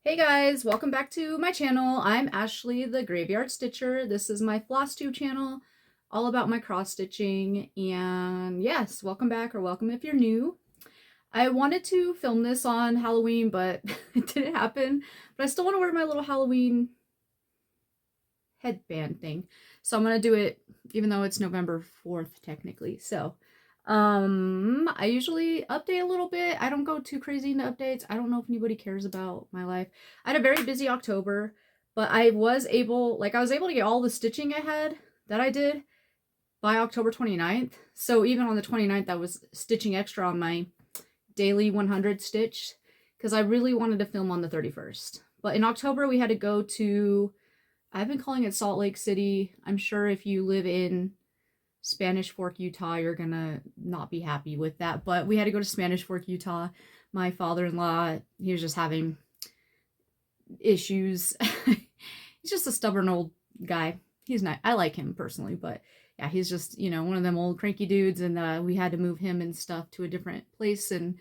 Hey guys, welcome back to my channel. I'm Ashley, the Graveyard Stitcher. This is my Flosstube channel, all about my cross stitching. And yes, welcome back, or welcome if you're new. I wanted to film this on Halloween, but it didn't happen. But I still want to wear my little Halloween headband thing. So I'm going to do it even though it's November 4th technically. So I usually update a little bit. I don't go too crazy into updates. I don't know if anybody cares about my life. I had a very busy October, but I was able to get all the stitching I had that I did by October 29th. So even on the 29th, I was stitching extra on my daily 100 stitch because I really wanted to film on the 31st. But in October, we had to go to, I've been calling it Salt Lake City. I'm sure if you live in Spanish Fork, Utah, you're gonna not be happy with that. But we had to go to Spanish Fork, Utah. My father-in-law, he was just having issues. He's just a stubborn old guy. He's not, I like him personally, but yeah, he's just, one of them old cranky dudes, and we had to move him and stuff to a different place, and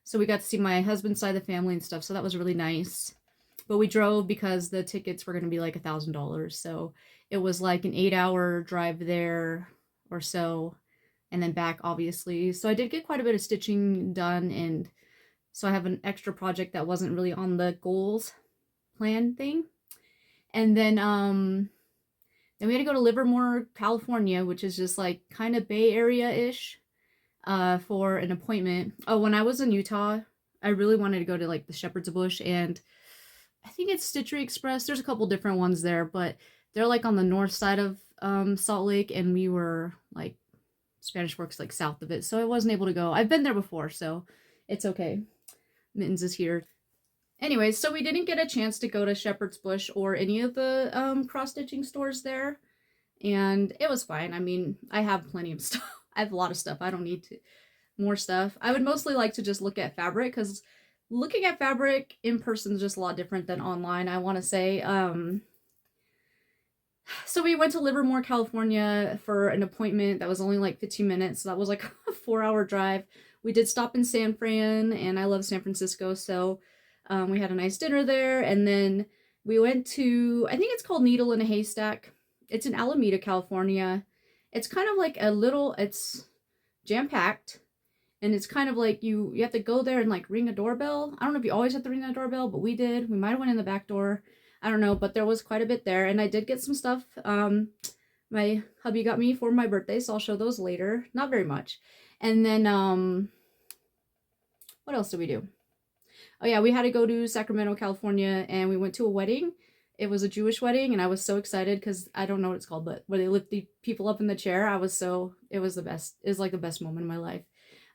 so we got to see my husband's side of the family and stuff, so that was really nice. But we drove because the tickets were going to be like $1,000, so it was like an 8-hour drive there or so, and then back, obviously. So I did get quite a bit of stitching done, and so I have an extra project that wasn't really on the goals plan thing. And then we had to go to Livermore, California, which is just like kind of Bay Area-ish, for an appointment. Oh, when I was in Utah, I really wanted to go to like the Shepherd's Bush, and I think it's Stitchery Express. There's a couple different ones there, but they're like on the north side of Salt Lake, and we were like Spanish Fork's like south of it, so I wasn't able to go. I've been there before, so it's okay. Mittens is here. Anyways, so we didn't get a chance to go to Shepherd's Bush or any of the cross-stitching stores there, and it was fine. I mean, I have plenty of stuff. I have a lot of stuff. I don't need more stuff. I would mostly like to just look at fabric, because looking at fabric in person is just a lot different than online, I want to say. So we went to Livermore, California for an appointment that was only like 15 minutes. So that was like a 4-hour drive. We did stop in San Fran, and I love San Francisco, so we had a nice dinner there. And then we went to, I think it's called Needle in a Haystack. It's in Alameda, California. It's kind of like it's jam-packed, and it's kind of like you have to go there and like ring a doorbell. I don't know if you always have to ring that doorbell, but we did. We might have went in the back door. I don't know, but there was quite a bit there, and I did get some stuff. My hubby got me for my birthday, so I'll show those later. Not very much. And then, what else did we do? Oh yeah, we had to go to Sacramento, California, and we went to a wedding. It was a Jewish wedding, and I was so excited because I don't know what it's called, but where they lift the people up in the chair, it was the best. It was like the best moment of my life.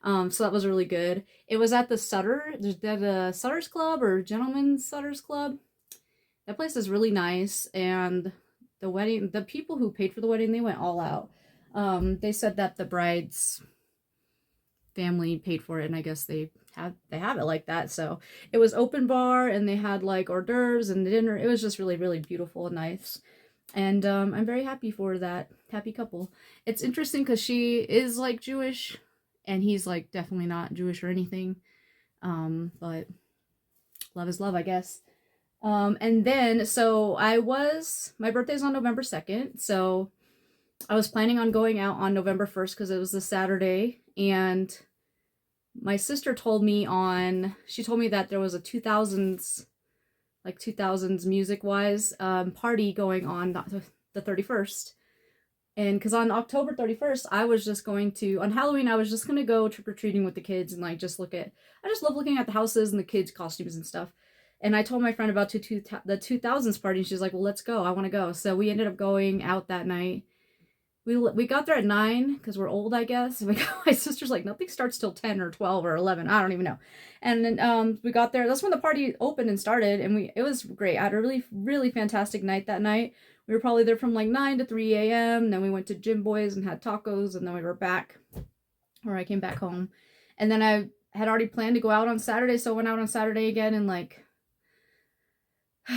So that was really good. It was at the Sutter's Club, or Gentleman's Sutter's Club. That place is really nice, and the people who paid for the wedding, they went all out. They said that the bride's family paid for it, and I guess they have it like that. So it was open bar, and they had like hors d'oeuvres and dinner. It was just really, really beautiful and nice. And I'm very happy for that happy couple. It's interesting because she is like Jewish, and he's like definitely not Jewish or anything. But love is love, I guess. And then, so my birthday's on November 2nd, so I was planning on going out on November 1st because it was a Saturday, and my sister told me that there was a 2000s music-wise, party going on the 31st. And because on October 31st, on Halloween, I was just going to go trick-or-treating with the kids and like just I just love looking at the houses and the kids' costumes and stuff. And I told my friend about the 2000s party, and she's like, well, let's go. I want to go. So we ended up going out that night. We got there at 9 because we're old, I guess. My sister's like, nothing starts till 10 or 12 or 11. I don't even know. And then we got there. That's when the party opened and started, and it was great. I had a really, really fantastic night that night. We were probably there from like 9 to 3 a.m. Then we went to Jim Boy's and had tacos, and then we were back, or I came back home. And then I had already planned to go out on Saturday, so I went out on Saturday again, and like,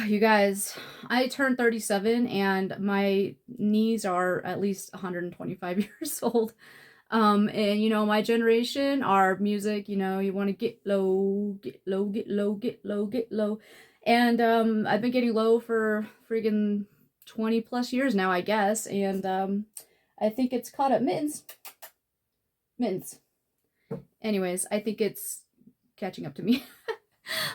you guys, I turned 37, and my knees are at least 125 years old. And you know, my generation, our music, you know, you want to get low, get low, get low, get low, get low. And I've been getting low for freaking 20 plus years now, I guess. And I think it's caught up. Mittens. Mittens. Anyways, I think it's catching up to me.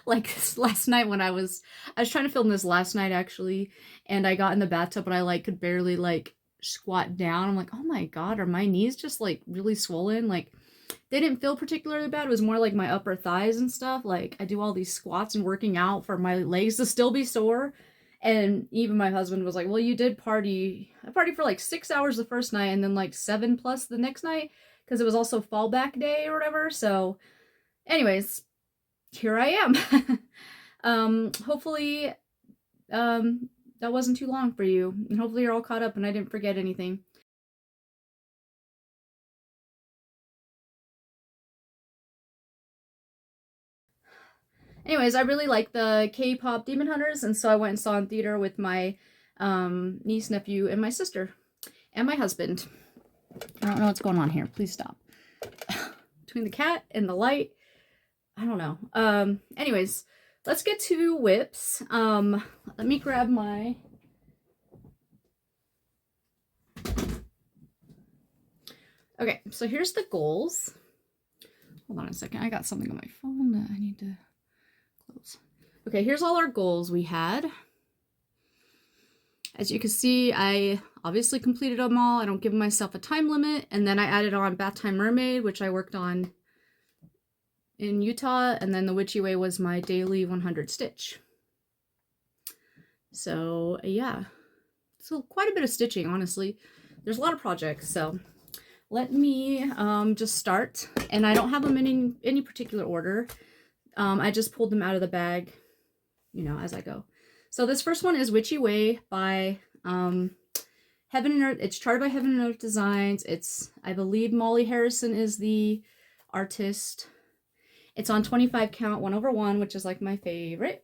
Like last night when I was trying to film this last night actually, and I got in the bathtub and I like could barely like squat down. I'm like, oh my god, are my knees just like really swollen? Like they didn't feel particularly bad. It was more like my upper thighs and stuff. Like I do all these squats and working out for my legs to still be sore. And even my husband was like, well, you did party. I partied for like 6 hours the first night and then like 7 plus the next night because it was also fallback day or whatever. So anyways, here I am. Hopefully that wasn't too long for you. And hopefully you're all caught up and I didn't forget anything. Anyways, I really like the K-pop Demon Hunters, and so I went and saw in theater with my niece, nephew, and my sister, and my husband. I don't know what's going on here. Please stop. Between the cat and the light, I don't know. Anyways, let's get to whips. Let me grab my... Okay, so here's the goals. Hold on a second. I got something on my phone that I need to close. Okay, here's all our goals we had. As you can see, I obviously completed them all. I don't give myself a time limit. And then I added on Bath Time Mermaid, which I worked on in Utah. And then the Witchy Way was my daily 100 stitch. So yeah, so quite a bit of stitching, honestly. There's a lot of projects, so let me just start. And I don't have them in any particular order. I just pulled them out of the bag, you know, as I go. So this first one is Witchy Way by Heaven and Earth. It's charted by Heaven and Earth Designs. It's, I believe Molly Harrison is the artist. It's on 25 count 1/1, which is like my favorite.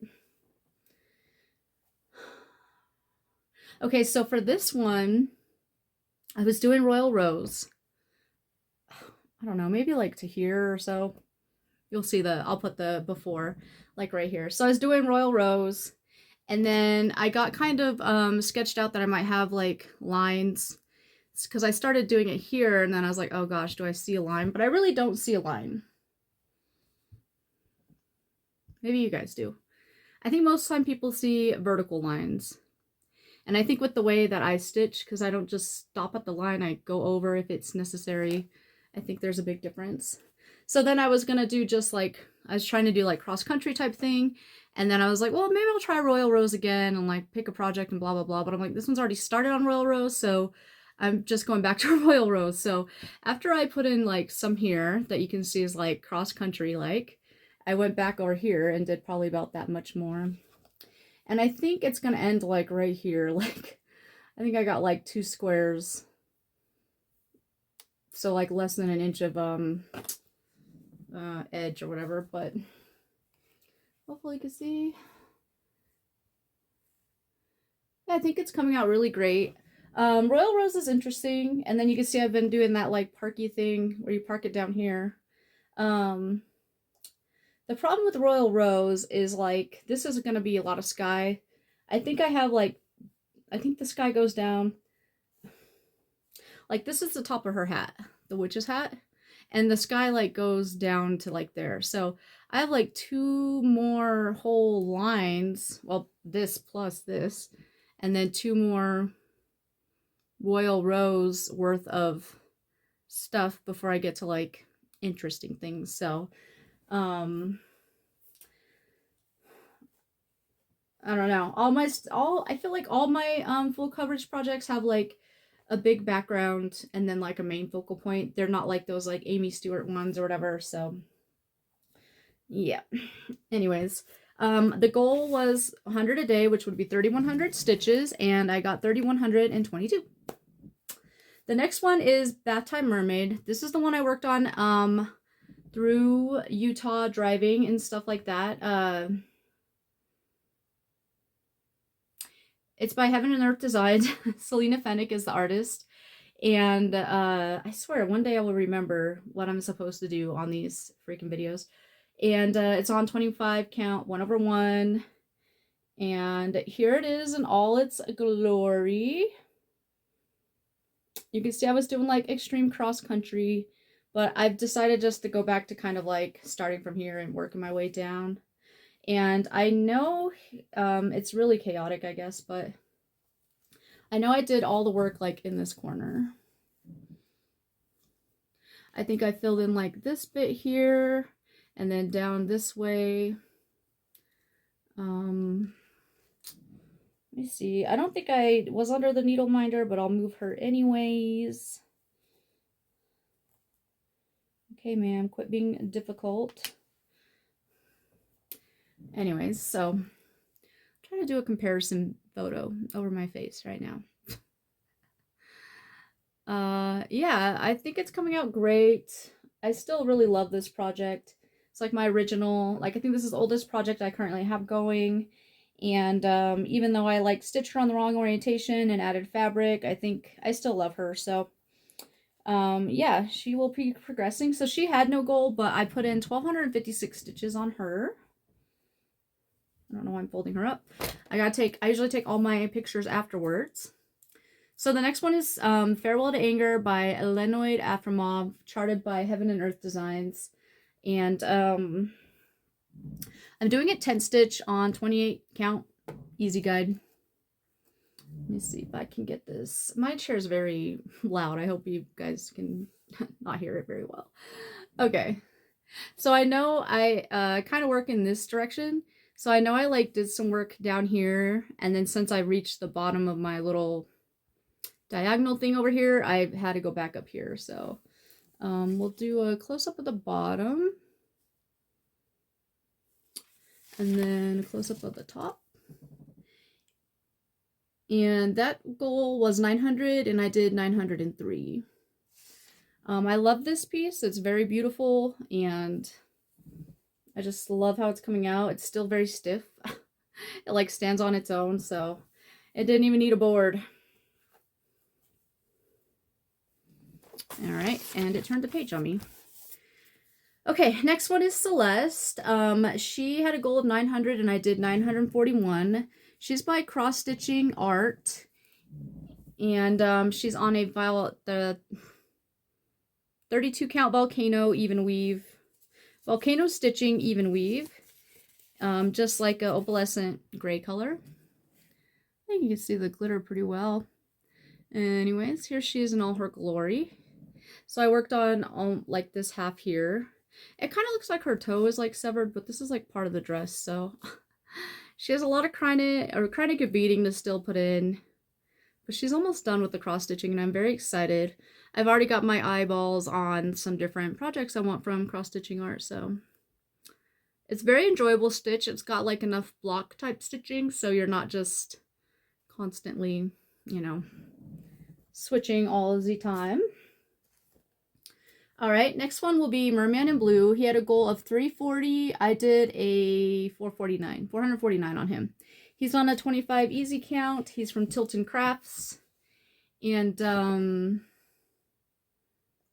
Okay, so for this one, I was doing Royal Rose. I don't know, maybe like to here or so. You'll see I'll put the before, like right here. So I was doing Royal Rose, and then I got kind of sketched out that I might have like lines, because I started doing it here, and then I was like, oh gosh, do I see a line? But I really don't see a line. Maybe you guys do. I think most of the time people see vertical lines. And I think with the way that I stitch, because I don't just stop at the line, I go over if it's necessary. I think there's a big difference. So then I was going to do just like, I was trying to do like cross-country type thing. And then I was like, well, maybe I'll try Royal Rose again and like pick a project and blah, blah, blah. But I'm like, this one's already started on Royal Rose, so I'm just going back to Royal Rose. So after I put in like some here that you can see is like cross-country like, I went back over here and did probably about that much more. And I think it's going to end like right here. Like, I think I got like 2 squares. So like less than an inch of edge or whatever, but hopefully you can see. Yeah, I think it's coming out really great. Royal Rose is interesting. And then you can see I've been doing that like parky thing where you park it down here. The problem with Royal Rose is like, this is going to be a lot of sky. I think I have like, I think the sky goes down. Like this is the top of her hat, the witch's hat. And the sky like goes down to like there. So I have like 2 more whole lines. Well, this plus this. And then 2 more Royal Rose worth of stuff before I get to like interesting things. So I don't know. I feel like all my full coverage projects have like a big background and then like a main focal point. They're not like those like Amy Stewart ones or whatever. So yeah. Anyways, the goal was 100 a day, which would be 3,100 stitches, and I got 3,122. The next one is Bath Time Mermaid. This is the one I worked on through Utah driving and stuff like that. It's by Heaven and Earth Designs. Selena Fennick is the artist. And I swear one day I will remember what I'm supposed to do on these freaking videos. And it's on 25 count, 1/1. And here it is in all its glory. You can see I was doing like extreme cross country, but I've decided just to go back to kind of like starting from here and working my way down. And I know it's really chaotic, I guess, but I know I did all the work like in this corner. I think I filled in like this bit here and then down this way. Let me see. I don't think I was under the needle minder, but I'll move her anyways. Okay, ma'am, quit being difficult. Anyways, so I'm trying to do a comparison photo over my face right now. Yeah, I think it's coming out great. I still really love this project. It's like my original, like I think this is the oldest project I currently have going. And even though I like stitched her on the wrong orientation and added fabric, I think I still love her. So yeah, she will be progressing. So she had no goal, but I put in 1,256 stitches on her. I don't know why I'm folding her up. I usually take all my pictures afterwards. So the next one is Farewell to Anger by Lenoid Afromov, charted by Heaven and Earth Designs. And I'm doing it 10 stitch on 28 count, easy guide. Let me see if I can get this. My chair is very loud. I hope you guys can not hear it very well. Okay. So I know I kind of work in this direction. So I know I like did some work down here. And then since I reached the bottom of my little diagonal thing over here, I had to go back up here. So we'll do a close-up of the bottom. And then a close-up of the top. And that goal was 900 and I did 903. I love this piece. It's very beautiful and I just love how it's coming out. It's still very stiff. It like stands on its own, so it didn't even need a board. All right, and it turned the page on me. Okay, next one is Celeste. She had a goal of 900 and I did 941. She's by Cross Stitching Art. And she's on the 32 count Volcano even weave. Volcano stitching even weave. Just like a opalescent gray color. I think you can see the glitter pretty well. Anyways, here she is in all her glory. So I worked on like this half here. It kind of looks like her toe is like severed, but this is like part of the dress, so she has a lot of Kreinicke beading to still put in. But she's almost done with the cross stitching and I'm very excited. I've already got my eyeballs on some different projects I want from Cross Stitching Art, so it's very enjoyable stitch. It's got like enough block type stitching, so you're not just constantly, you know, switching all the time. All right, next one will be Merman in Blue. He had a goal of 340. I did a 449 on him. He's on a 25 easy count. He's from Tilton Crafts. And 1/1.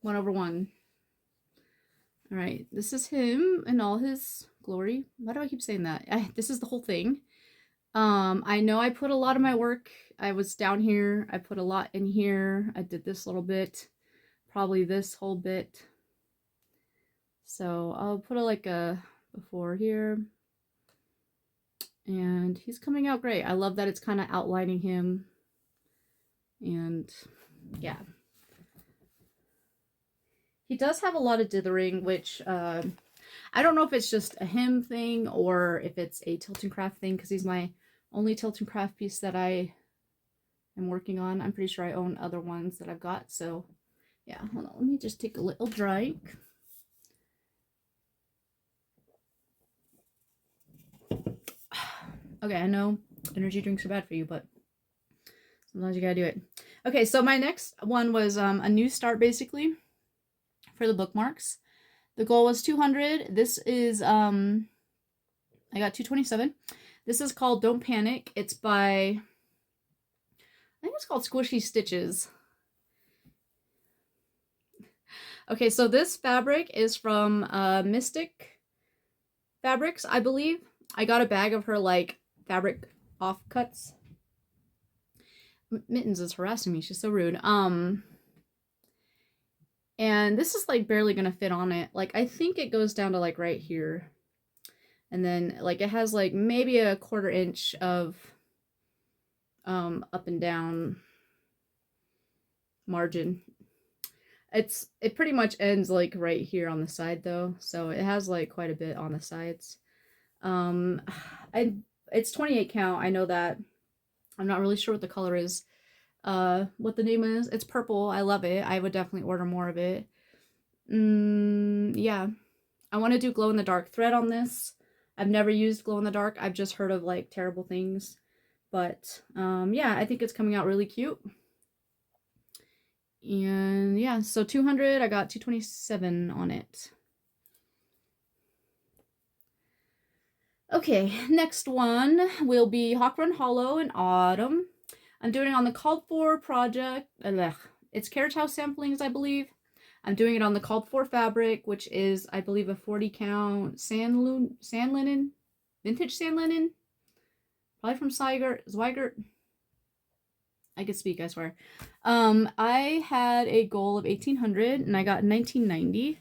All right, this is him in all his glory. Why do I keep saying that? This is the whole thing. I know I put a lot of my work. I was down here. I put a lot in here. I did this little bit. Probably this whole bit. So I'll put like a before here. And he's coming out great. I love that it's kind of outlining him. And yeah. He does have a lot of dithering, which I don't know if it's just a him thing or if it's a Tilton Craft thing, because he's my only Tilton Craft piece that I am working on. I'm pretty sure I own other ones that I've got, so yeah, hold on, let me just take a little drink. Okay, I know energy drinks are bad for you, but sometimes you gotta do it. Okay, so my next one was a new start, basically, for the bookmarks. The goal was 200. This is, I got 227. This is called Don't Panic. It's by, I think it's called Squishy Stitches. Okay, so this fabric is from Mystic Fabrics, I believe. I got a bag of her like fabric offcuts. Mittens is harassing me. She's so rude. And this is like barely gonna fit on it. Like I think it goes down to like right here. And then like it has like maybe a 1/4 inch of up and down margin. It pretty much ends like right here on the side though. So it has like quite a bit on the sides. It's 28 count. I know that. I'm not really sure what the color is. What the name is. It's purple. I love it. I would definitely order more of it. Yeah. I want to do glow in the dark thread on this. I've never used glow in the dark. I've just heard of like terrible things. But yeah, I think it's coming out really cute. And yeah, so 200, I got 227 on it. Okay, next one will be Hawk Run Hollow in Autumn. I'm doing it on the called for project. It's Carriage House samplings, I believe. I'm doing it on the called for fabric, which is, I believe, a 40 count sand linen, vintage sand linen. Probably from Zweigert. I could speak, I swear. I had a goal of 1800 and I got 1990.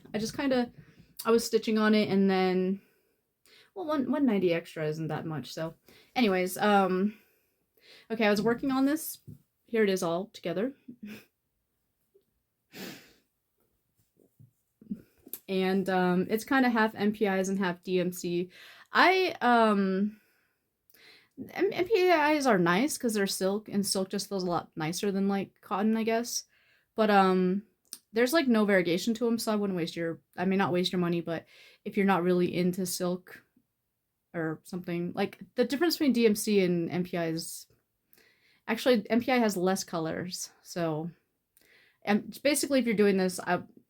I was stitching on it and then, well, 190 extra isn't that much. So anyways, okay, I was working on this. Here it is all together. And it's kind of half MPIs and half DMC. MPIs are nice because they're silk, and silk just feels a lot nicer than like cotton, I guess. But there's like no variegation to them, so I wouldn't waste your, I mean, not waste your money, but if you're not really into silk or something, like the difference between DMC and MPI is, actually MPI has less colors. So, and basically if you're doing this,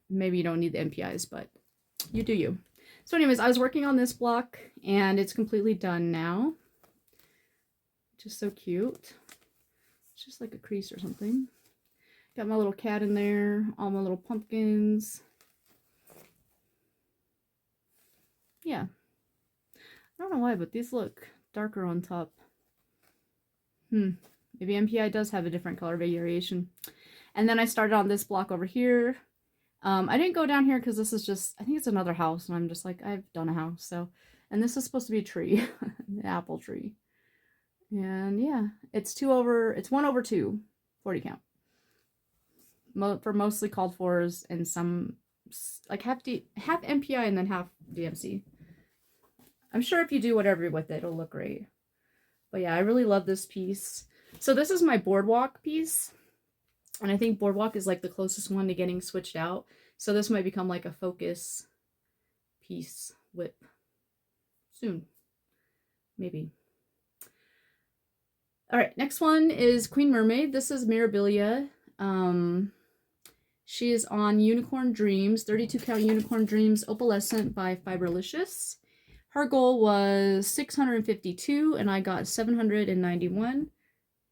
maybe you don't need the MPIs, but you do you. So anyways, I was working on this block and it's completely done now. Just so cute. It's just like a crease or something. Got my little cat in there, all my little pumpkins. Yeah. I don't know why, but these look darker on top. Maybe MPI does have a different color variation. And then I started on this block over here. I didn't go down here because this is just, I think it's another house, and I'm just like, I've done a house, so. And this is supposed to be a tree, an apple tree. And yeah, it's 1/2, 40 count. For mostly called fors and some, like half MPI and then half DMC. I'm sure if you do whatever with it, it'll look great. But yeah, I really love this piece. So this is my boardwalk piece. And I think boardwalk is like the closest one to getting switched out. So this might become like a focus piece whip soon. Maybe. All right, next one is Queen Mermaid. This is Mirabilia. She is on Unicorn Dreams, 32 count Unicorn Dreams, Opalescent by Fiberlicious. Her goal was 652 and I got 791.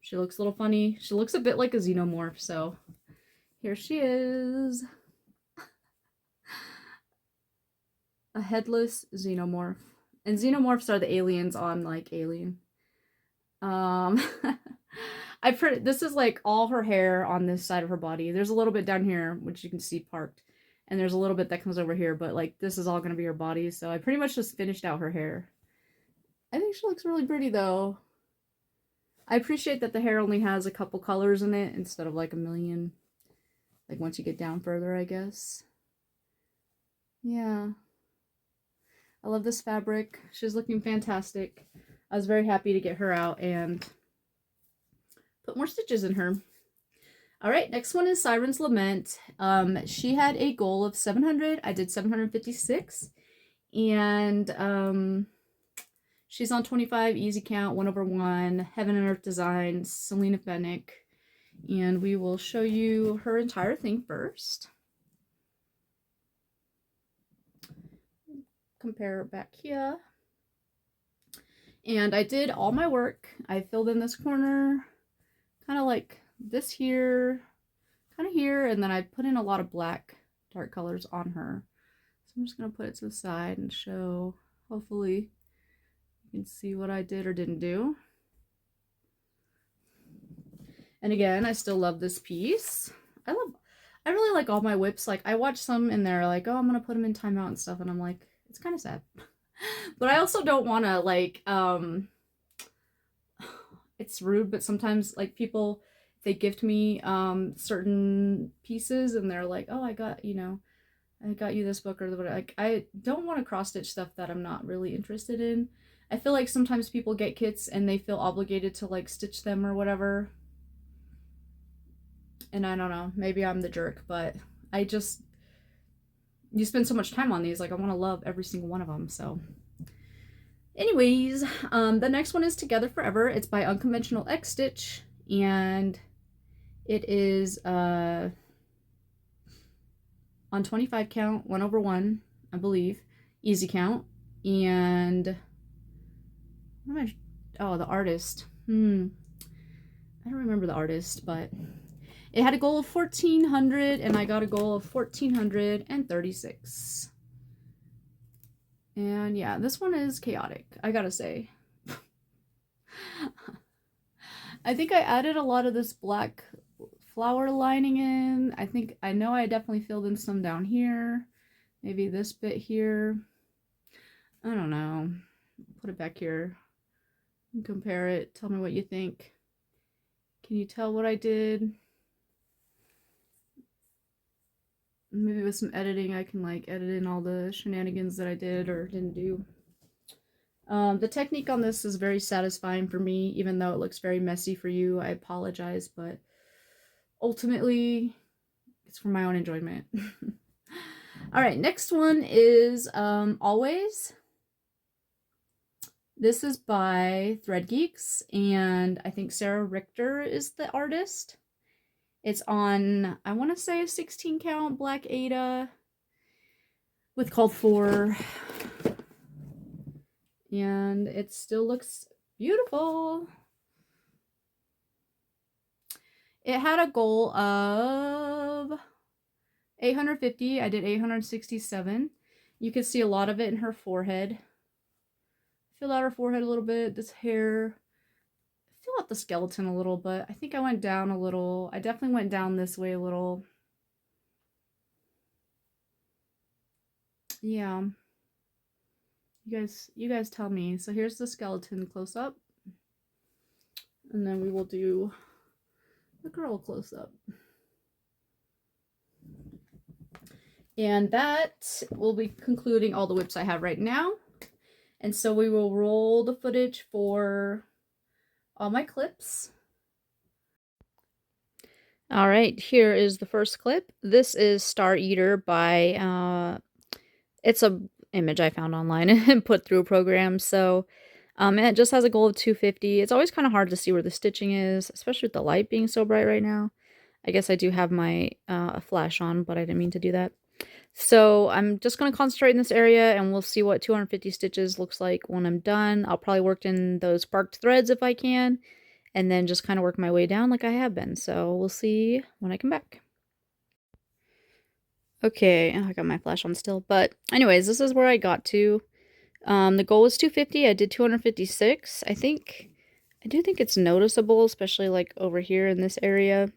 She looks a little funny. She looks a bit like a xenomorph, so here she is. A headless xenomorph. And xenomorphs are the aliens on like Alien. This is like all her hair on this side of her body. There's a little bit down here, which you can see parked. And there's a little bit that comes over here, but like this is all going to be her body. So I pretty much just finished out her hair. I think she looks really pretty though. I appreciate that the hair only has a couple colors in it instead of like a million. Like once you get down further, I guess. Yeah. I love this fabric. She's looking fantastic. I was very happy to get her out and put more stitches in her. All right, next one is Siren's Lament. She had a goal of 700. I did 756. And she's on 25, easy count, 1/1, Heaven and Earth Designs, Selena Fennick. And we will show you her entire thing first. Compare it back here. And I did all my work. I filled in this corner, kind of like this here, kind of here, and then I put in a lot of black dark colors on her. So I'm just going to put it to the side and show, hopefully you can see what I did or didn't do. And again, I still love this piece. I really like all my whips. Like, I watch some and they're like, oh, I'm going to put them in timeout and stuff. And I'm like, it's kind of sad. But I also don't want to, like, it's rude, but sometimes, like, people, they gift me certain pieces and they're like, oh, I got you this book or whatever. Like, I don't want to cross-stitch stuff that I'm not really interested in. I feel like sometimes people get kits and they feel obligated to, like, stitch them or whatever. And I don't know, maybe I'm the jerk, but you spend so much time on these, like, I want to love every single one of them. So anyways, the next one is Together Forever. It's by Unconventional X Stitch, and it is on 25 count, 1/1, I believe, easy count. And oh, the artist, I don't remember the artist, but it had a goal of 1,400 and I got a goal of 1,436. And yeah, this one is chaotic, I gotta say. I think I added a lot of this black flower lining in. I know I definitely filled in some down here. Maybe this bit here. I don't know. Put it back here and compare it. Tell me what you think. Can you tell what I did? Maybe with some editing I can, like, edit in all the shenanigans that I did or didn't do. The technique on this is very satisfying for me, even though it looks very messy for you. I apologize, but ultimately it's for my own enjoyment. Alright, next one is Always. This is by Thread Geeks, and I think Sarah Richter is the artist. It's on, I want to say, a 16 count black Aida with called for, and it still looks beautiful. It had a goal of 850. I did 867. You can see a lot of it in her forehead. Fill out her forehead a little bit, this hair. Fill out the skeleton a little, but I think I went down a little. I definitely went down this way a little. Yeah. You guys tell me. So here's the skeleton close up. And then we will do the girl close up. And that will be concluding all the whips I have right now. And so we will roll the footage for all my clips. All right, here is the first clip. This is Star Eater by, it's a image I found online and put through a program. So it just has a goal of 250. It's always kind of hard to see where the stitching is, especially with the light being so bright right now. I guess I do have my flash on, but I didn't mean to do that. So I'm just going to concentrate in this area, and we'll see what 250 stitches looks like when I'm done. I'll probably work in those sparked threads if I can, and then just kind of work my way down like I have been. So we'll see when I come back. Okay, I got my flash on still, but anyways, this is where I got to. The goal was 250. I did 256. I do think it's noticeable, especially like over here in this area.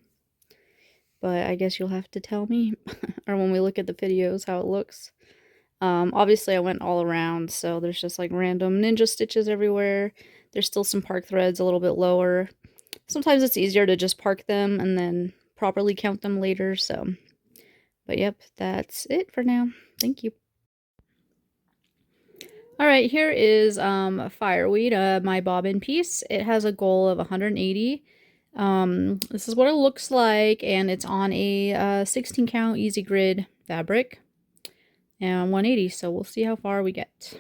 But I guess you'll have to tell me, or when we look at the videos, how it looks. Obviously I went all around, so there's just like random ninja stitches everywhere. There's still some park threads a little bit lower. Sometimes it's easier to just park them and then properly count them later, so. But yep, that's it for now. Thank you. Alright, here is Fireweed, my bobbin piece. It has a goal of 180. This is what it looks like, and it's on a 16 count easy grid fabric and 180, so we'll see how far we get.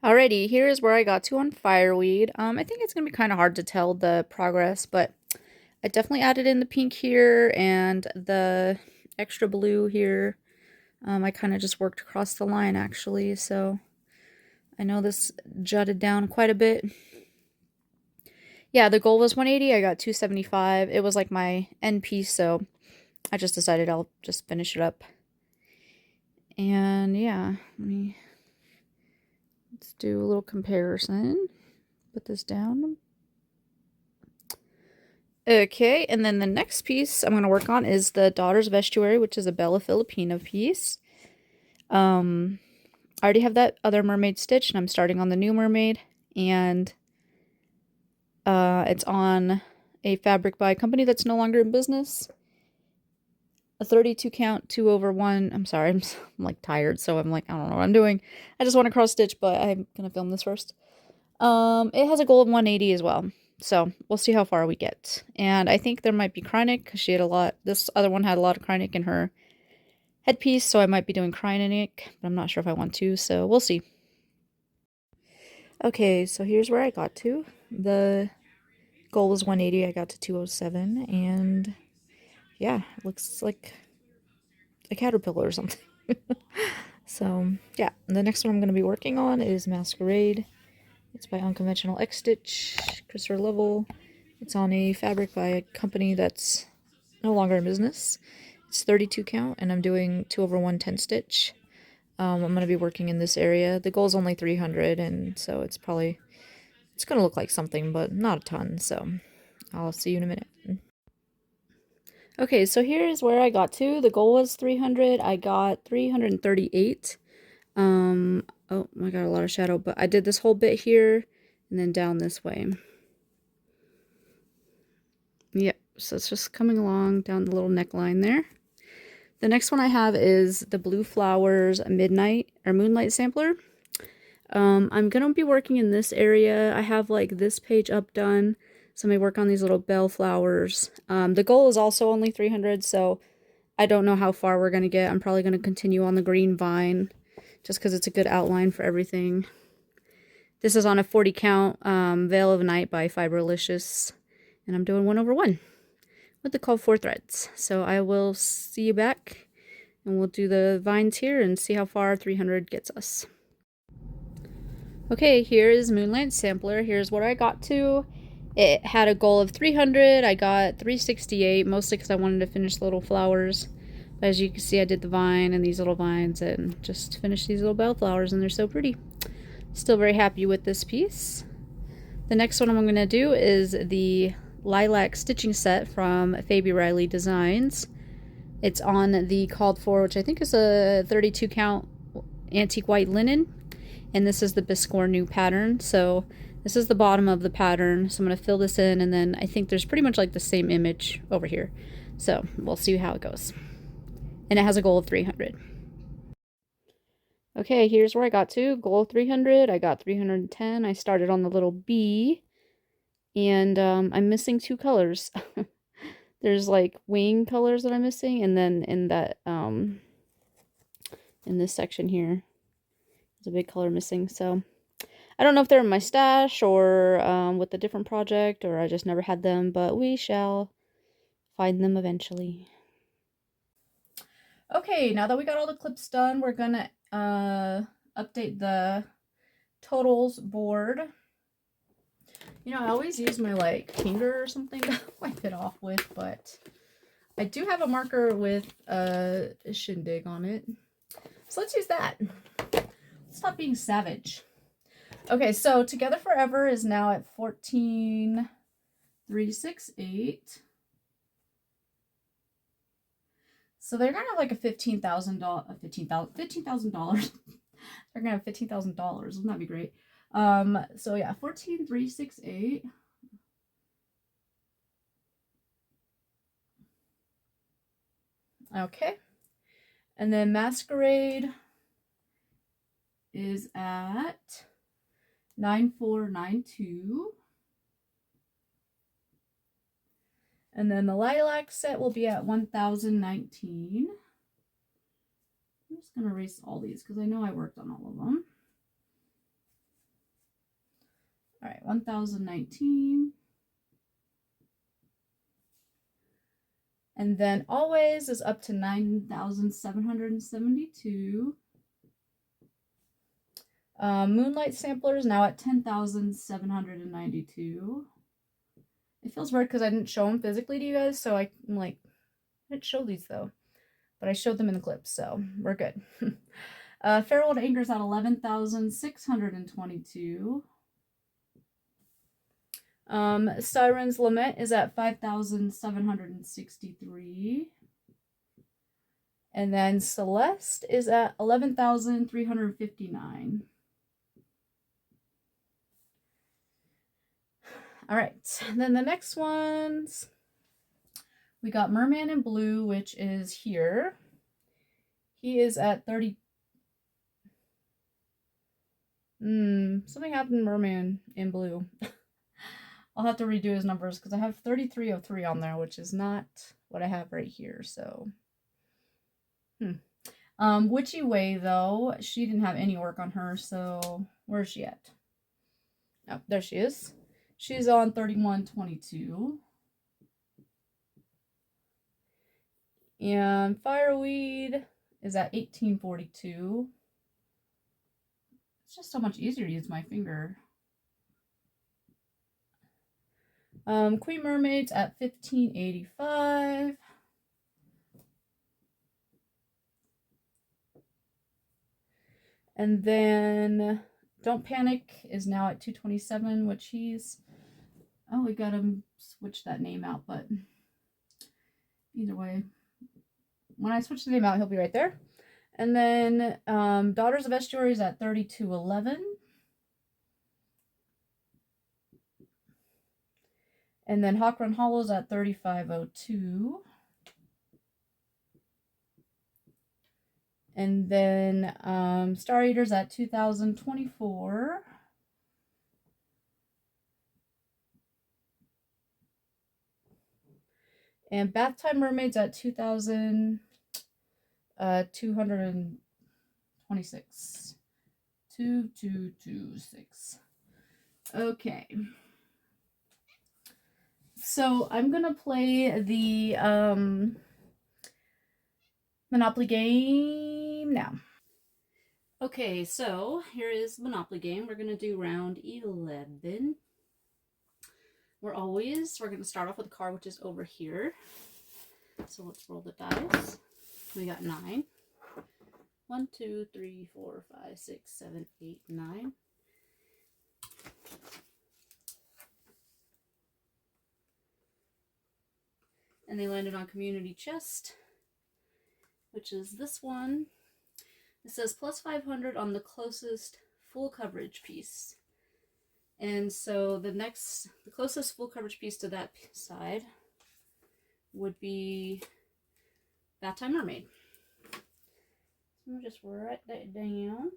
Alrighty, here is where I got to on Fireweed. I think it's gonna be kind of hard to tell the progress, but I definitely added in the pink here and the extra blue here. I kind of just worked across the line actually, so I know this jutted down quite a bit. Yeah, the goal was 180. I got 275. It was like my end piece, so I just decided I'll just finish it up. And yeah, let's do a little comparison. Put this down. Okay, and then the next piece I'm going to work on is the Daughter's Vestuary, which is a Bella Filipina piece. I already have that other mermaid stitched, and I'm starting on the new mermaid, and it's on a fabric by a company that's no longer in business. A 32 count, 2/1. I'm sorry, I'm like tired, so I'm like, I don't know what I'm doing. I just want to cross stitch, but I'm going to film this first. It has a goal of 180 as well. So we'll see how far we get. And I think there might be Krynic because she had a lot. This other one had a lot of Krynic in her headpiece, so I might be doing Krynic, but I'm not sure if I want to, so we'll see. Okay, so here's where I got to. The goal was 180. I got to 207, and yeah, it looks like a caterpillar or something. So yeah, the next one I'm going to be working on is Masquerade. It's by Unconventional X Stitch, Christopher Lovell. It's on a fabric by a company that's no longer in business. It's 32 count, and I'm doing 2/1 10 stitch. I'm going to be working in this area. The goal is only 300, and so it's going to look like something, but not a ton, so I'll see you in a minute. Okay, so here's where I got to. The goal was 300. I got 338. Oh, I got a lot of shadow, but I did this whole bit here and then down this way. Yep, so it's just coming along down the little neckline there. The next one I have is the Blue Flowers Midnight or Moonlight Sampler. I'm going to be working in this area. I have like this page up done. So I'm going to work on these little bell flowers. The goal is also only 300, so I don't know how far we're going to get. I'm probably going to continue on the green vine just because it's a good outline for everything. This is on a 40 count, Veil of Night by Fibrolicious, and I'm doing 1/1 with the called 4 threads. So I will see you back, and we'll do the vines here and see how far 300 gets us. Okay, here is Moonlight Sampler. Here's what I got to. It had a goal of 300. I got 368, mostly because I wanted to finish the little flowers. But as you can see, I did the vine and these little vines and just finished these little bell flowers, and they're so pretty. Still very happy with this piece. The next one I'm going to do is the Lilac Stitching Set from Fabi Riley Designs. It's on the called for, which I think is a 32 count antique white linen. And this is the Biscore new pattern. So this is the bottom of the pattern. So I'm going to fill this in, and then I think there's pretty much like the same image over here. So we'll see how it goes. And it has a goal of 300. Okay, here's where I got to. Goal 300. I got 310. I started on the little bee. And I'm missing 2 colors. There's like wing colors that I'm missing. And then in that, in this section here, there's a big color missing. So I don't know if they're in my stash or with a different project, or I just never had them, but we shall find them eventually. Okay, now that we got all the clips done, we're gonna update the totals board. You know, I always use my like finger or something to wipe it off with, but I do have a marker with a shindig on it. So let's use that. Stop being savage. Okay, so Together Forever is now at 14,368. So they're gonna have like a $15,000. They're gonna have $15,000. Wouldn't that be great? So yeah, 14,368. Okay, and then Masquerade is at 9,492. And then the Lilac set will be at 1,019. I'm just going to erase all these because I know I worked on all of them. All right, 1,019. And then Always is up to 9,772. Moonlight Sampler is now at 10,792. It feels weird because I didn't show them physically to you guys, so I'm like, I didn't show these though, but I showed them in the clips, so we're good. Farewell to Anchor's at 11,622. Siren's Lament is at 5,763. And then Celeste is at 11,359. All right, and then the next ones, we got Merman in Blue, which is here. He is at 30. Something happened to Merman in Blue. I'll have to redo his numbers because I have 3303 on there, which is not what I have right here, so. Witchy Way, though, she didn't have any work on her, so where's she at? Oh, there she is. She's on 3122. And Fireweed is at 1842. It's just so much easier to use my finger. Queen Mermaid's at 1585. And then Don't Panic is now at 227, which he's... Oh, we got to switch that name out, but either way, when I switch the name out, he'll be right there. And then Daughters of Estuary is at 3211. And then Hawk Run Hollow's at 3502. And then Star Eater's at 2024. And Bath Time Mermaid's at 2,226. 2226. Okay. So I'm gonna play the Monopoly game now. Okay, so here is the Monopoly game. We're gonna do round 11. We're going to start off with a card which is over here. So let's roll the dice. We got 9. 1, 2, 3, 4, 5, 6, 7, 8, 9. And they landed on Community Chest, which is this one. It says plus 500 on the closest full coverage piece. And so the closest full coverage piece to that side would be Bath Time Mermaid. So I'm going to just write that down.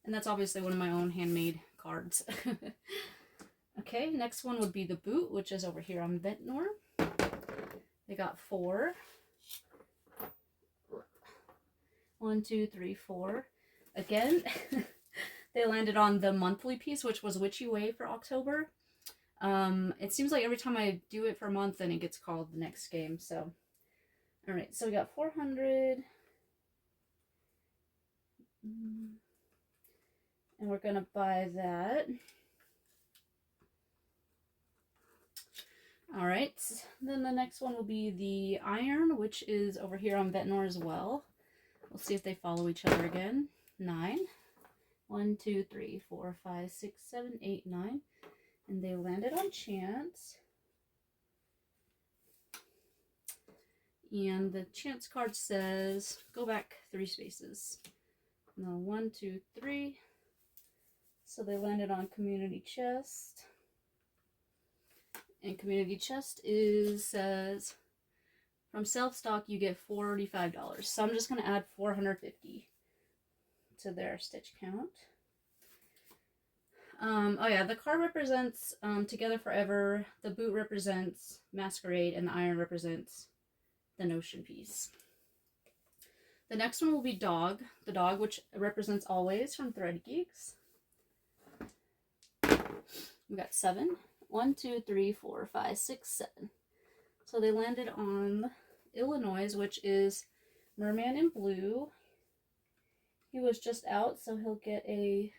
And that's obviously one of my own handmade cards. Okay, next one would be the Boot, which is over here on Ventnor. They got 4. 1, 2, 3, 4. Again, they landed on the monthly piece, which was Witchy Way for October. It seems like every time I do it for a month, then it gets called the next game. So, all right. So we got 400, and we're gonna buy that. All right. Then the next one will be the Iron, which is over here on Ventnor as well. We'll see if they follow each other again. 9. 1, 2, 3, 4, 5, 6, 7, 8, 9. And they landed on Chance. And the Chance card says, go back 3 spaces. No, 1, 2, 3. So they landed on Community Chest. And Community Chest says, from self-stock you get $45. So I'm just going to add $450 to their stitch count. Oh yeah, the card represents Together Forever, the Boot represents Masquerade, and the Iron represents the Notion piece. The next one will be Dog, the dog which represents Always from Thread Geeks. We got 7. 1, 2, 3, 4, 5, 6, 7. So they landed on Illinois, which is Merman in Blue. He was just out, so he'll get a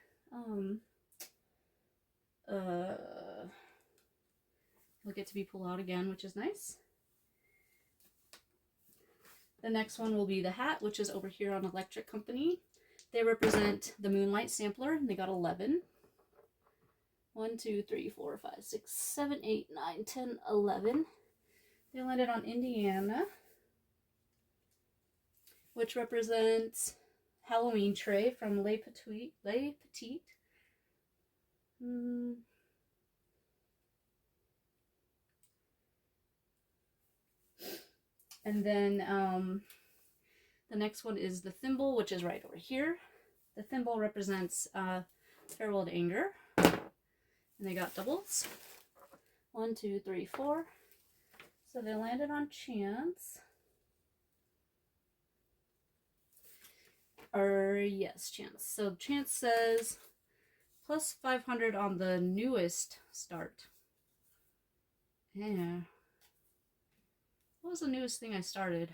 he'll get to be pulled out again, which is nice. The next one will be the hat, which is over here on Electric Company. They represent the Moonlight Sampler, and they got 11. 1, 2, 3, 4, 5, 6, 7, 8, 9, 10, 11. They landed on Indiana, which represents Halloween Tray from Les Petits. And then the next one is the thimble, which is right over here. The thimble represents Farewell to Anger. And they got doubles. 1, 2, 3, 4. So they landed on Chance. Yes, Chance. So Chance says plus 500 on the newest start. Yeah. What was the newest thing I started?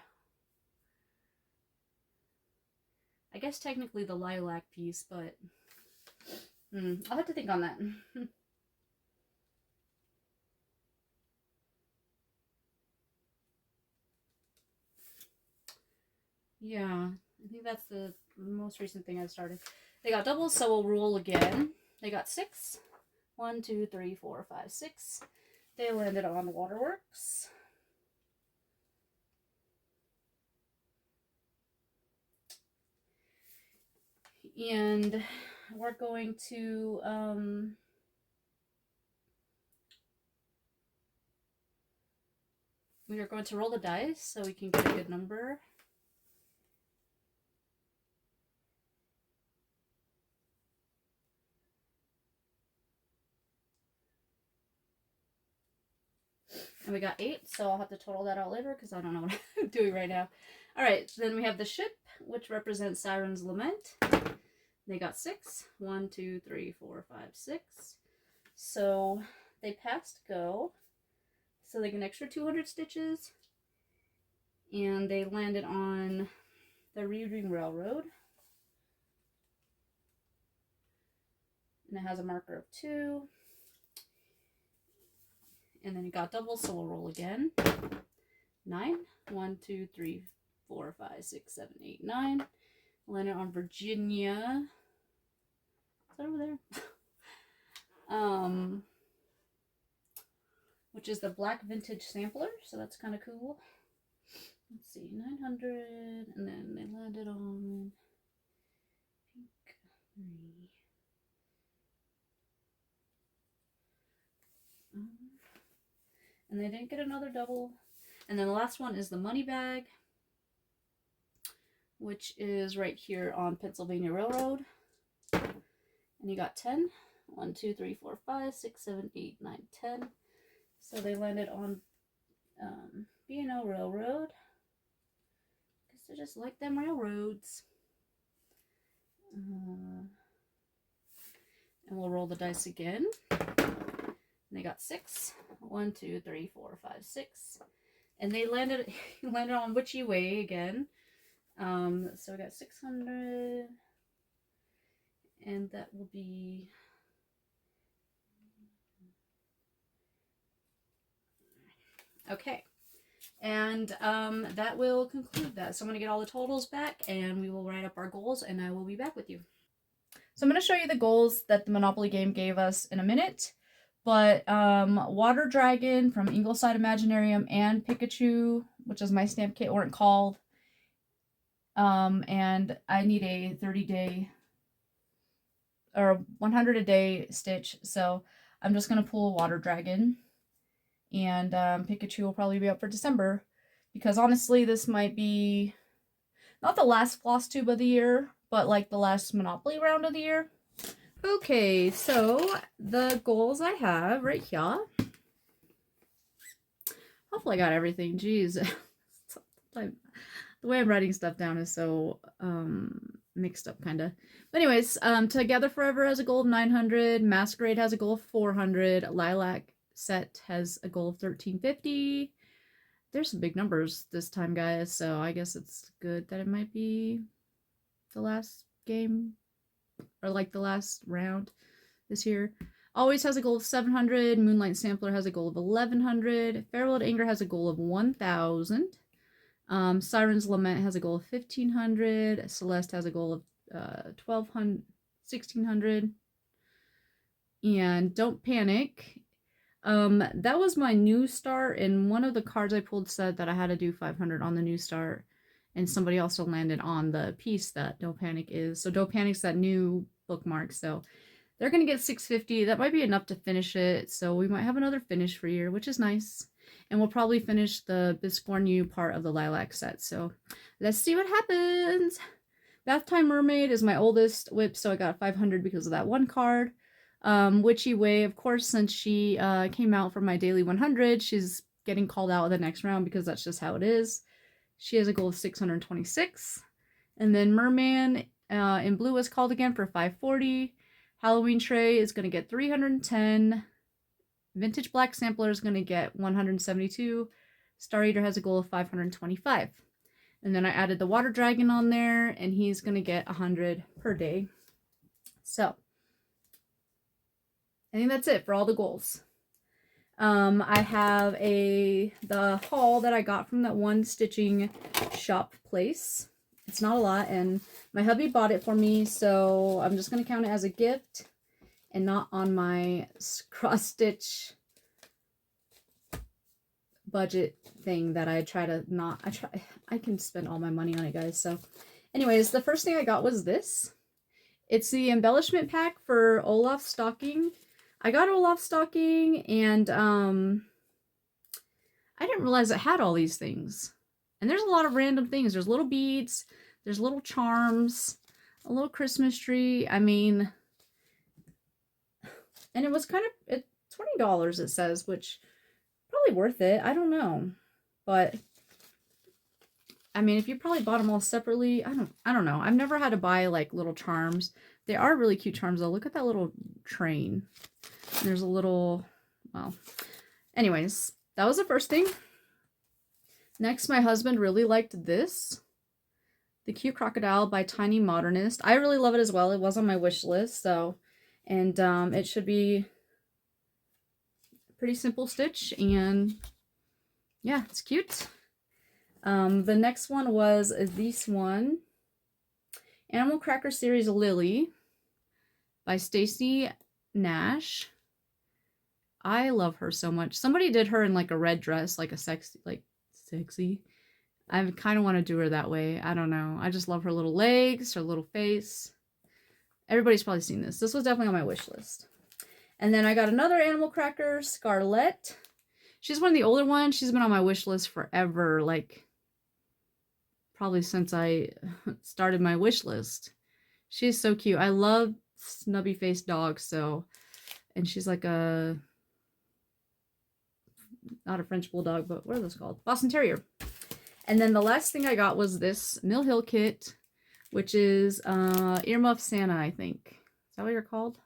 I guess technically the lilac piece, but I'll have to think on that. Yeah, I think that's the most recent thing I've started. They got doubles, so we'll roll again. They got 6. 1, 2, 3, 4, 5, 6. They landed on Waterworks. And we're going to roll the dice so we can get a good number. And we got 8, so I'll have to total that out later because I don't know what I'm doing right now. All right, so then we have the ship, which represents Siren's Lament. They got 6. 1, 2, 3, 4, 5, 6. So they passed go. So they get an extra 200 stitches. And they landed on the Reading Railroad. And it has a marker of 2. And then it got double, so we'll roll again. 9. 1, 2, 3, 4, 5, 6, 7, 8, 9. Landed on Virginia. Is that over there? Which is the Black Vintage Sampler, so that's kind of cool. Let's see, 900, and then they landed on pink 3. And they didn't get another double. And then the last one is the Money Bag, which is right here on Pennsylvania Railroad. And you got 10. 1, 2, 3, 4, 5, 6, 7, 8, 9, 10. So they landed on B&O Railroad. Because they just like them railroads. And we'll roll the dice again. And they got 6. 1, 2, 3, 4, 5, 6. And they landed on Witchy Way again. So we got 600. And that will be... Okay. And that will conclude that. So I'm going to get all the totals back and we will write up our goals and I will be back with you. So I'm going to show you the goals that the Monopoly game gave us in a minute. But Water Dragon from Ingleside Imaginarium and Pikachu, which is my stamp kit, weren't called. And I need a 30-day or 100 a day stitch. So I'm just going to pull a Water Dragon. And Pikachu will probably be up for December. Because honestly, this might be not the last Flosstube of the year, but like the last Monopoly round of the year. Okay, so the goals I have right here. Hopefully I got everything. Jeez. The way I'm writing stuff down is so mixed up, kind of. But anyways, Together Forever has a goal of 900. Masquerade has a goal of 400. Lilac Set has a goal of 1350. There's some big numbers this time, guys, so I guess it's good that it might be the last game, or like the last round this year. Always has a goal of 700. Moonlight Sampler has a goal of 1100. Farewell to Anger has a goal of 1000. Siren's Lament has a goal of 1,500. Celeste has a goal of 1,200, 1,600. And Don't Panic. That was my new start, and one of the cards I pulled said that I had to do 500 on the new start, and somebody also landed on the piece that Don't Panic is. So Don't Panic's that new bookmark, so they're gonna get 650. That might be enough to finish it, so we might have another finish for year, which is nice. And we'll probably finish the Biscorn U part of the Lilac set, so let's see what happens. Bath Time Mermaid is my oldest whip, so I got 500 because of that one card. Witchy Way, of course, since she came out for my daily 100, she's getting called out in the next round because that's just how it is. She has a goal of 626. And then Merman in blue is called again for 540. Halloween Tray is going to get 310. Vintage Black Sampler is going to get 172. Star Eater has a goal of 525. And then I added the Water Dragon on there, and he's going to get 100 per day. So I think that's it for all the goals. I have the haul that I got from that one stitching shop place. It's not a lot, and my hubby bought it for me, so I'm just going to count it as a gift and not on my cross-stitch budget thing that I try to not... I can spend all my money on it, guys. So anyways, the first thing I got was this. It's the embellishment pack for Olaf's stocking. I got Olaf's stocking, and I didn't realize it had all these things. And there's a lot of random things. There's little beads, there's little charms, a little Christmas tree. I mean, and it was kind of $20, it says, which probably worth it. I don't know, but I mean, if you probably bought them all separately, I don't know. I've never had to buy like little charms. They are really cute charms though. Look at that little train. There's a little, well, anyways, that was the first thing. Next, my husband really liked this. The Cute Crocodile by Tiny Modernist. I really love it as well. It was on my wish list, so, and it should be a pretty simple stitch, and yeah, it's cute. The next one was this one. Animal Cracker Series Lily by Stacy Nash. I love her so much. Somebody did her in like a red dress, like a sexy. I kind of want to do her that way. I don't know. I just love her little legs, her little face. Everybody's probably seen this. This was definitely on my wish list. And then I got another Animal Cracker, Scarlett. She's one of the older ones. She's been on my wish list forever, like probably since I started my wish list. She's so cute. I love snubby faced dogs, so, and she's like a, not a French Bulldog, but what are those called? Boston Terrier. And then the last thing I got was this Mill Hill kit, which is Earmuff Santa, I think. Is that what you're called?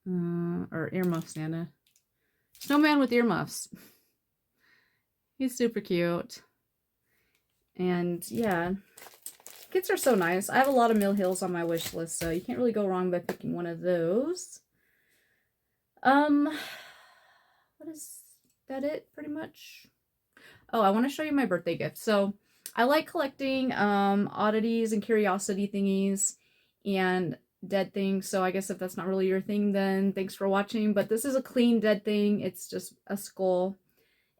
Or Earmuff Santa. Snowman with earmuffs. He's super cute. And yeah, kits are so nice. I have a lot of Mill Hills on my wish list, so you can't really go wrong by picking one of those. What is that it pretty much? Oh, I want to show you my birthday gift. So I like collecting oddities and curiosity thingies and dead things. So I guess if that's not really your thing, then thanks for watching. But this is a clean dead thing. It's just a skull.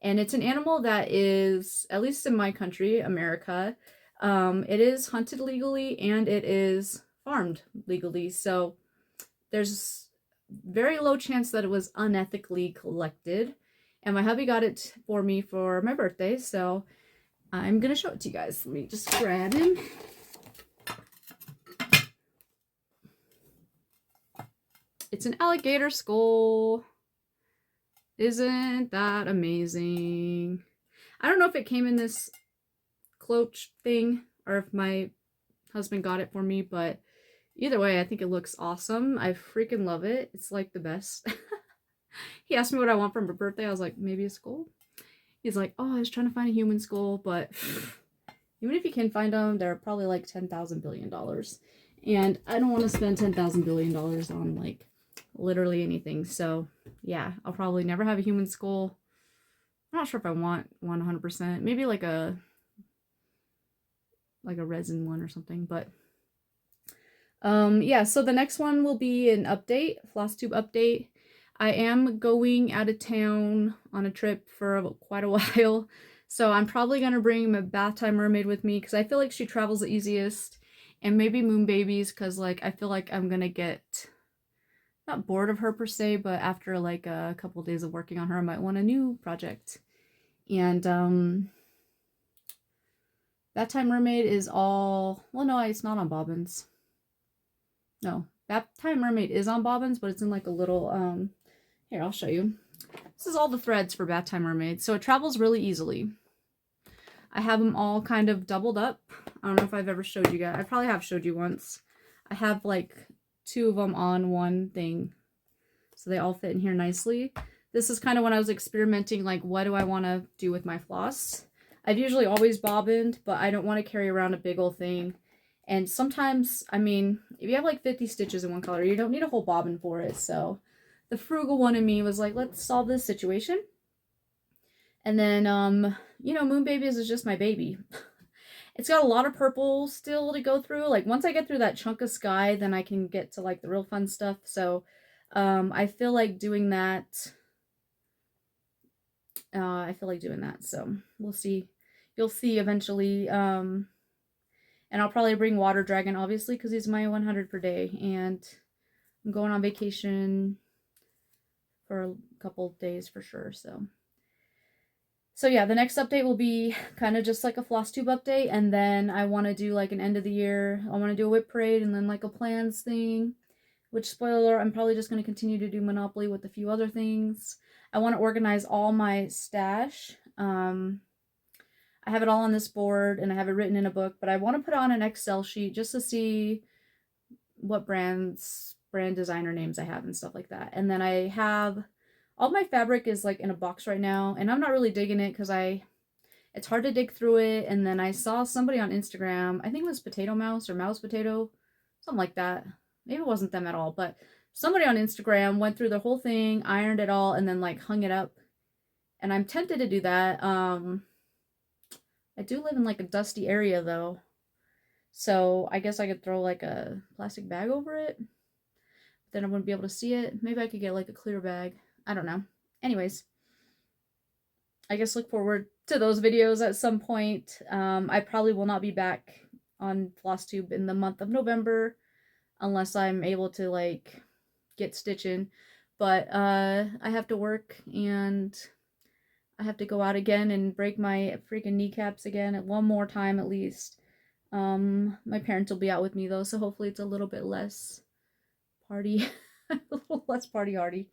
And it's an animal that is, at least in my country, America, it is hunted legally and it is farmed legally. So there's very low chance that it was unethically collected. And my hubby got it for me for my birthday, so I'm going to show it to you guys. Let me just grab him. It's an alligator skull. Isn't that amazing? I don't know if it came in this cloche thing or if my husband got it for me, but either way, I think it looks awesome. I freaking love it. It's like the best. He asked me what I want for my birthday. I was like, maybe a skull. He's like, oh, I was trying to find a human skull, but even if you can find them, they're probably like $10,000 billion. And I don't want to spend $10,000 billion on like literally anything. So yeah, I'll probably never have a human skull. I'm not sure if I want 100%. Maybe like a like a resin one or something. But yeah, so the next one will be an update, Flosstube update. I am going out of town on a trip for quite a while, so I'm probably gonna bring my bath time mermaid with me because I feel like she travels the easiest, and maybe moon babies because like I feel like I'm gonna get not bored of her per se, but after like a couple days of working on her, I might want a new project. And Bath Time Mermaid is all, well, no, it's not on bobbins. No, Bath Time Mermaid is on bobbins, but it's in like a little, here, I'll show you. This is all the threads for Bath Time Mermaid, so it travels really easily. I have them all kind of doubled up. I don't know if I've ever showed you guys. I probably have showed you once. I have like 2 of them on one thing, so they all fit in here nicely. This is kind of when I was experimenting, like, what do I want to do with my floss? I've usually always bobbined, but I don't want to carry around a big old thing. And sometimes, I mean, if you have like 50 stitches in one color, you don't need a whole bobbin for it. So the frugal one in me was like, let's solve this situation. And then, you know, Moon Babies is just my baby. It's got a lot of purple still to go through. Like, once I get through that chunk of sky, then I can get to, like, the real fun stuff. So, I feel like doing that. So we'll see. You'll see eventually. And I'll probably bring Water Dragon, obviously, because he's my 100 per day. And I'm going on vacation for a couple days for sure, so yeah, the next update will be kind of just like a Flosstube update, and then I want to do like an end of the year. I want to do a whip parade and then like a plans thing, which, spoiler, I'm probably just going to continue to do Monopoly with a few other things. I want to organize all my stash. I have it all on this board and I have it written in a book, but I want to put it on an Excel sheet just to see what brand designer names I have and stuff like that. And then I have all my fabric is like in a box right now, and I'm not really digging it because it's hard to dig through it. And then I saw somebody on Instagram, I think it was Potato Mouse or Mouse Potato, something like that. Maybe it wasn't them at all, but somebody on Instagram went through the whole thing, ironed it all, and then like hung it up. And I'm tempted to do that. I do live in like a dusty area though, so I guess I could throw like a plastic bag over it. Then I wouldn't be able to see it. Maybe I could get like a clear bag. I don't know. Anyways, I guess look forward to those videos at some point. I probably will not be back on Flosstube in the month of November unless I'm able to like get stitching. But I have to work and I have to go out again and break my freaking kneecaps again at one more time at least. My parents will be out with me though, so hopefully it's a little bit less party, a little less party hardy.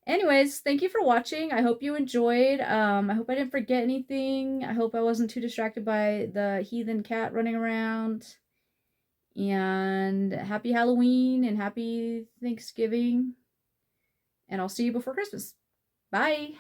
Anyways, thank you for watching. I hope you enjoyed. I hope I didn't forget anything. I hope I wasn't too distracted by the heathen cat running around. And happy Halloween and happy Thanksgiving. And I'll see you before Christmas. Bye!